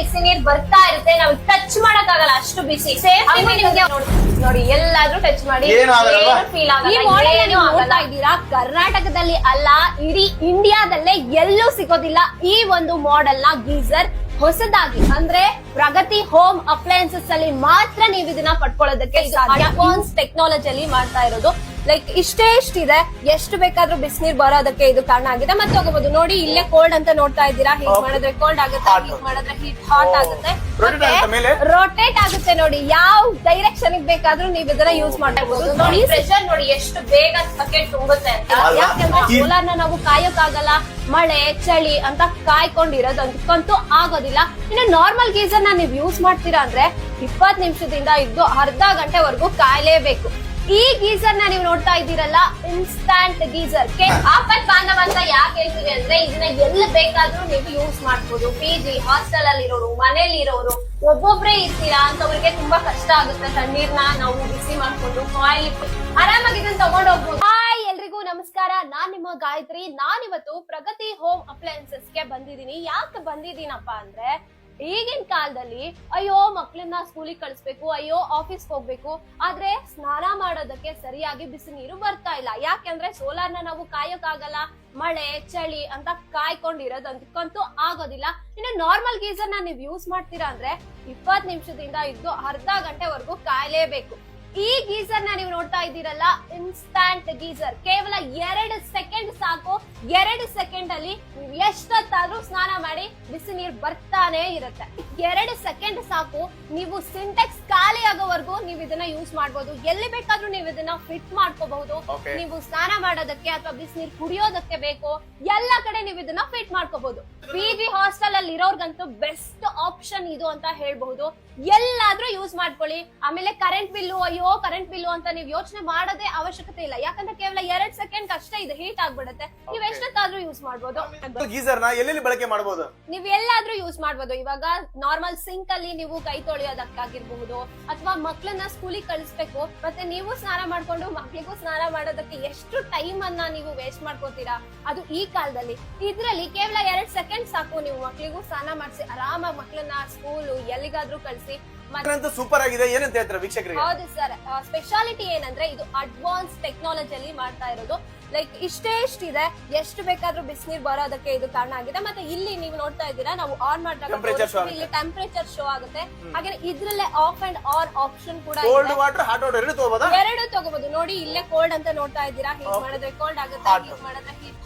ಬಿಸಿ ನೀರ್ ಬರ್ತಾ ಇರುತ್ತೆ, ನಾವು ಟಚ್ ಮಾಡಕ್ ಆಗಲ್ಲ, ಅಷ್ಟು ಬಿಸಿ. ಸೇಫ್ಟಿ ನಿಮ್ಗೆ ನೋಡಿ, ಎಲ್ಲಾದ್ರೂ ಟಚ್ ಮಾಡಿ ಫೀಲ್ ಆಗಲ್ಲ. ಈ ಮಾಡೆಲ್ ನೋಡ್ತಾ ಇದ್ದೀರಾ, ಕರ್ನಾಟಕದಲ್ಲಿ ಅಲ್ಲ ಇಡೀ ಇಂಡಿಯಾದಲ್ಲೇ ಎಲ್ಲೂ ಸಿಗೋದಿಲ್ಲ ಈ ಒಂದು ಮಾಡೆಲ್ ನ ಗೀಸರ್. ಹೊಸದಾಗಿ ಅಂದ್ರೆ ಪ್ರಗತಿ ಹೋಮ್ ಅಪ್ಲಯನ್ಸಸ್ ಅಲ್ಲಿ ಮಾತ್ರ ನೀವು ಇದನ್ನ ಪಡ್ಕೊಳ್ಳೋದಕ್ಕೆ ಅಡ್ವಾನ್ಸ್ ಟೆಕ್ನಾಲಜಿಯಲ್ಲಿ ಮಾಡ್ತಾ ಇರೋದು. ಲೈಕ್ ಇಷ್ಟಿದೆ, ಎಷ್ಟು ಬೇಕಾದ್ರೂ ಬಿಸಿನೀರ್ ಬರೋದಕ್ಕೆ ಇದು ಕಾರಣ ಆಗಿದೆ. ಮತ್ತೆ ಹೋಗಬಹುದು ನೋಡಿ, ಇಲ್ಲೇ ಕೋಲ್ಡ್ ಅಂತ ನೋಡ್ತಾ ಇದ್ದೀರಾ, ಹೀಟ್ ಮಾಡಿದ್ರೆ ಕೋಲ್ಡ್ ಆಗುತ್ತೆ, ಹೀಟ್ ಮಾಡಿದ್ರೆ ಹೀಟ್ ಹಾಟ್ ಆಗುತ್ತೆ, ರೊಟೇಟ್ ಆಗುತ್ತೆ. ನೋಡಿ, ಯಾವ ಡೈರೆಕ್ಷನ್ ಬೇಕಾದ್ರೂ ನೀವು ಇದನ್ನ ಯೂಸ್ ಮಾಡಬಹುದು. ನೋಡಿ ಪ್ರೆಷರ್ ನೋಡಿ ಎಷ್ಟು ಬೇಗ ಬಕೆಟ್ ತುಂಬುತ್ತೆ ಅಂತ. ಯಾಕಂದ್ರೆ ಸೋಲಾರ್ ನ ನಾವು ಕಾಯೋಕ್ಕಾಗಲ್ಲ, ಮಳೆ ಚಳಿ ಅಂತ ಕಾಯ್ಕೊಂಡಿರೋದಂತೂ ಆಗೋದಿಲ್ಲ. ಇನ್ನು ನಾರ್ಮಲ್ ಗೀಸರ್ ನ ನೀವು ಯೂಸ್ ಮಾಡ್ತೀರಾ ಅಂದ್ರೆ 20 ನಿಮಿಷದಿಂದ ಇದ್ದು ಅರ್ಧ ಗಂಟೆವರೆಗೂ ಕಾಯಲೇಬೇಕು. ಈ ಗೀಸರ್ ನ ನೀವು ನೋಡ್ತಾ ಇದ್ದೀರಲ್ಲ, ಇನ್ಸ್ಟಾಂಟ್ ಗೀಸರ್. ಆಪಲ್ ಬಾಂಧವ ಅಂತ ಯಾಕೆ ಹೇಳ್ತೀವಿ ಅಂದ್ರೆ ಇದನ್ನ ಎಲ್ಲಿ ಬೇಕಾದ್ರೂ ನೀವು ಯೂಸ್ ಮಾಡ್ಬೋದು. PG ಹಾಸ್ಟೆಲ್ ಅಲ್ಲಿ ಇರೋರು, ಮನೇಲಿ ಇರೋರು, ಒಬ್ಬೊಬ್ರೆ ಇರ್ತೀರಾ ಅಂತವ್ರಿಗೆ ತುಂಬಾ ಕಷ್ಟ ಆಗುತ್ತೆ. ತಣ್ಣೀರ್ನ ನಾವು ಬಿಸಿ ಮಾಡ್ಕೊಂಡು ಕಾಯಿಲ್ ಆರಾಮಾಗಿ ಇದನ್ನ ತಗೊಂಡ್ ಹೋಗ್ಬೋದು. ಹಾಯ್ ಎಲ್ರಿಗೂ ನಮಸ್ಕಾರ, ನಾನ್ ನಿಮ್ಮ ಗಾಯತ್ರಿ. ನಾನಿವತ್ತು ಪ್ರಗತಿ ಹೋಮ್ ಅಪ್ಲಯನ್ಸಸ್ ಗೆ ಬಂದಿದ್ದೀನಿ. ಯಾಕೆ ಬಂದಿದ್ದೀನಪ್ಪ ಅಂದ್ರೆ, ಈಗಿನ ಕಾಲದಲ್ಲಿ ಅಯ್ಯೋ ಮಕ್ಳನ್ನ ಸ್ಕೂಲಿಗೆ ಕಳಿಸ್ಬೇಕು, ಅಯ್ಯೋ ಆಫೀಸ್ ಹೋಗ್ಬೇಕು, ಆದ್ರೆ ಸ್ನಾನ ಮಾಡೋದಕ್ಕೆ ಸರಿಯಾಗಿ ಬಿಸಿ ನೀರು ಬರ್ತಾ ಇಲ್ಲ. ಯಾಕೆಂದ್ರೆ ಸೋಲಾರ್ ನ ನಾವು ಕಾಯೋಕ್ಕಾಗಲ್ಲ, ಮಳೆ ಚಳಿ ಅಂತ ಕಾಯ್ಕೊಂಡಿರೋದಂತೂ ಆಗೋದಿಲ್ಲ. ಇನ್ನು ನಾರ್ಮಲ್ ಗೀಸರ್ ನ ನೀವು ಯೂಸ್ ಮಾಡ್ತೀರಾ ಅಂದ್ರೆ 20 ನಿಮಿಷದಿಂದ ಇದ್ದು ಅರ್ಧ ಗಂಟೆವರೆಗೂ ಕಾಯಲೇಬೇಕು. ಈ ಗೀಸರ್ ನ ನೀವು ನೋಡ್ತಾ ಇದ್ದೀರಲ್ಲ, ಇನ್ಸ್ಟಾಂಟ್ ಗೀಸರ್. ಕೇವಲ 2 ಸೆಕೆಂಡ್ ಸಾಕು. 2 ಸೆಕೆಂಡ್ ಅಲ್ಲಿ ನೀವು ಎಷ್ಟೊತ್ತಾದ್ರೂ ಸ್ನಾನ ಮಾಡಿ ಬಿಸಿ ನೀರ್ ಬರ್ತಾನೆ ಇರುತ್ತೆ. 2 ಸೆಕೆಂಡ್ ಸಾಕು. ನೀವು ಸಿಂಟೆಕ್ಸ್ ಖಾಲಿ ಆಗೋವರೆಗೂ ನೀವು ಇದನ್ನ ಯೂಸ್ ಮಾಡಬಹುದು. ಎಲ್ಲಿ ಬೇಕಾದ್ರೂ ನೀವು ಇದನ್ನ ಫಿಟ್ ಮಾಡ್ಕೋಬಹುದು. ನೀವು ಸ್ನಾನ ಮಾಡೋದಕ್ಕೆ ಅಥವಾ ಬಿಸಿ ನೀರ್ ಕುಡಿಯೋದಕ್ಕೆ ಬೇಕು, ಎಲ್ಲಾ ಕಡೆ ನೀವು ಇದನ್ನ ಫಿಟ್ ಮಾಡ್ಕೋಬಹುದು. PG ಹಾಸ್ಟೆಲ್ ಅಲ್ಲಿ ಇರೋರ್ಗಂತೂ ಬೆಸ್ಟ್ ಆಪ್ಷನ್ ಇದು ಅಂತ ಹೇಳ್ಬಹುದು. ಎಲ್ಲಾದ್ರೂ ಯೂಸ್ ಮಾಡ್ಕೊಳ್ಳಿ. ಆಮೇಲೆ ಕರೆಂಟ್ ಬಿಲ್ಲು, ಅಯ್ಯೋ ಕರೆಂಟ್ ಬಿಲ್ಲು ಅಂತ ನೀವು ಯೋಚನೆ ಮಾಡೋದೇ ಅವಶ್ಯಕತೆ ಇಲ್ಲ. ಯಾಕಂದ್ರೆ ಕೇವಲ 2 ಸೆಕೆಂಡ್ ಅಷ್ಟೇ ಇದು ಹೀಟ್ ಆಗ್ಬಿಡುತ್ತೆ. ನೀವು ಎಷ್ಟೊತ್ತಾದ್ರೂ ಯೂಸ್ ಮಾಡಬಹುದು. ಗೀಸರ್ ನ ಎಲ್ಲೆಲ್ಲಿ ಬಳಕೆ ಮಾಡಬಹುದು? ನೀವು ಎಲ್ಲಾದ್ರೂ ಯೂಸ್ ಮಾಡಬಹುದು. ಇವಾಗ ನಾರ್ಮಲ್ ಸಿಂಕ್ ಅಲ್ಲಿ ನೀವು ಕೈ ತೊಳೆಯೋದಕ್ಕಾಗಿರ್ಬಹುದು, ಅಥವಾ ಮಕ್ಳನ್ನ ಸ್ಕೂಲಿಗೆ ಕಳಿಸ್ಬೇಕು, ಮತ್ತೆ ನೀವು ಸ್ನಾನ ಮಾಡ್ಕೊಂಡು ಮಕ್ಳಿಗೂ ಸ್ನಾನ ಮಾಡೋದಕ್ಕೆ ಎಷ್ಟು ಟೈಮ್ ಅನ್ನ ನೀವು ವೇಸ್ಟ್ ಮಾಡ್ಕೋತೀರಾ. ಅದು ಈ ಕಾಲದಲ್ಲಿ ಇದ್ರಲ್ಲಿ ಕೇವಲ 2 ಸೆಕೆಂಡ್ ಸಾಕು. ನೀವು ಮಕ್ಳಿಗೂ ಸ್ನಾನ ಮಾಡಿಸಿ ಆರಾಮಾಗಿ ಮಕ್ಳನ್ನ ಸ್ಕೂಲು ಎಲ್ಲಿಗಾದ್ರೂ ಕಳಿಸಿ. ಸೂಪರ್ ಆಗಿದೆ. ಏನಂತ ಹೇಳ್ತಾರೆ ವೀಕ್ಷಕರಿಗೆ? ಹೌದು ಸರ್, ಸ್ಪೆಷಾಲಿಟಿ ಏನಂದ್ರೆ ಇದು ಅಡ್ವಾನ್ಸ್ ಟೆಕ್ನಾಲಜಿಯಲ್ಲಿ ಮಾಡ್ತಾ ಇರೋದು. ಲೈಕ್ ಇಷ್ಟಿದೆ, ಎಷ್ಟು ಬೇಕಾದ್ರೂ ಬಿಸಿನೀರ್ ಬರೋದಕ್ಕೆ ಇದು ಕಾರಣ ಆಗಿದೆ. ಮತ್ತೆ ಇಲ್ಲಿ ನೀವು ನೋಡ್ತಾ ಇದ್ದೀರಾ, ನಾವು ಆನ್ ಮಾಡಿದಾಗ ಇಲ್ಲಿ ಟೆಂಪರೇಚರ್ ಶೋ ಆಗುತ್ತೆ. ಹಾಗೆ ಇದ್ರಲ್ಲೇ ಆಫ್ ಅಂಡ್ ಆನ್ ಆಪ್ಷನ್ ಕೂಡ ಎರಡು ತಗೋಬಹುದು. ನೋಡಿ, ಇಲ್ಲೇ ಕೋಲ್ಡ್ ಅಂತ ನೋಡ್ತಾ ಇದ್ದೀರಾ, ಹೀಟ್ ಮಾಡಿದ್ರೆ ಕೋಲ್ಡ್ ಆಗುತ್ತೆ, ಹೀಟ್ ಮಾಡಿದ್ರೆ ಹೀಟ್